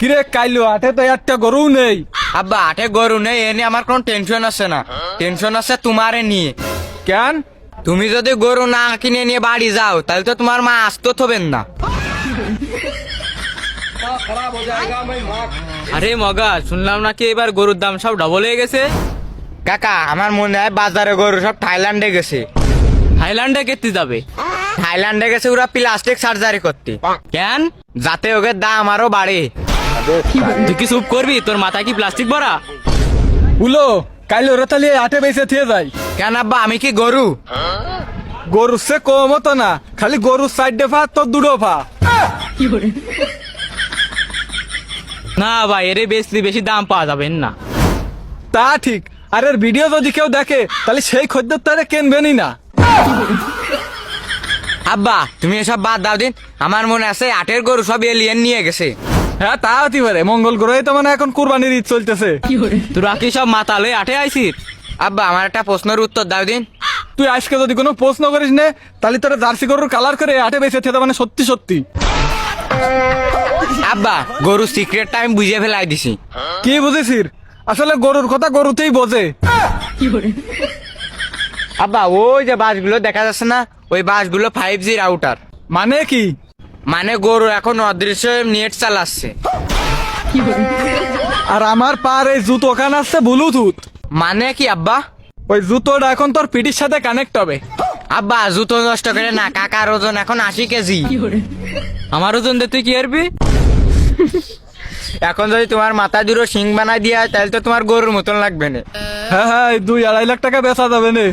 কিরে কাইলো হাটে তো একটা গরু নেই। আব্বা আটে গরু নেই এ নিয়ে আমার কোনো টেনশন আছে না, টেনশন আছে তোমারে নিয়ে। কেন? তুমি যদি গরু না কিনে নিয়ে বাড়ি যাও তাহলে তো তোমার মা আসতে থবেন না। আরে মগা, শুনলাম নাকি এবার গরুর দাম সব ডবল হয়ে গেছে। কাকা আমার মনে হয় বাজারে গরু সব থাইল্যান্ডে গেছে। থাইল্যান্ডে কেটে যাবে? থাইল্যান্ডে গেছে ওরা প্লাস্টিক সার্জারি করতে, কেন? যাতে ওকে দাম আরো বাড়ে। তুই কি চুপ করবি? তোর মাথায় কি প্লাস্টিক ভরা? উলো কাইলো রে তাহলে হাটে বেঁচে থিয়ে যাই। কেন আব্বা আমি কি গরু? গরুর সে কম হতো না, খালি গরুর সাইডে ফা তোর দুটো ফা। না ভাই, এর বেশি বেশি দাম পাওয়া যাবে না। তা ঠিক, আর এর ভিডিও যদি কেউ দেখে তাহলে সেই খদ্দের তারে কেনবেনই না। আব্বা তুমি এসব বাদ দাও দিন, আমার মনে আছে আটের গরু সব এলিয়েন নিয়ে গেছে। হ্যাঁ তা হতে পারে, মঙ্গল গ্রহে তো মানে এখন কুরবানির ঈদ চলতেছে। তোরা কি সব মাতালে আটে আইছিস? আব্বা আমার একটা প্রশ্নের উত্তর দাও দিন। তুই আজকে যদি কোনো প্রশ্ন করিস নে তাহলে তোরা জার্সি গরুর কালার করে হাটে বেঁচে থিয়ে মানে সত্যি সত্যি। আব্বা গরু সিক্রেটটা আমি বুঝে ফেলাই দিছি। কি বুঝেছিস? আসলে গরুর কথা গরুতেই বোঝে। আব্বা ওই যে বাসগুলো দেখা যাচ্ছে না, ওই বাসগুলো 5G রাউটার। মানে কি? মানে গরু এখন অদৃশ্য নেট চালাচ্ছে। আর আমার পার এই জুতো খান আসছে ব্লুটুথ। মানে কি আব্বা? ওই জুতোটা এখন তোর পিঠির সাথে কানেক্ট হবে। আব্বা জুতো নষ্ট করে না, কাকার ওজন এখন 80 কেজি। আমার ওজন দে, তুই কি আরবি? এখন যদি তোমার মাথা দুটো শিং বানাই দিয়া তাহলে তো তোমার গরুর মতন লাগবে না। হ্যাঁ হ্যাঁ, এই 2-2.5 লাখ টাকা বেচা যাবে না।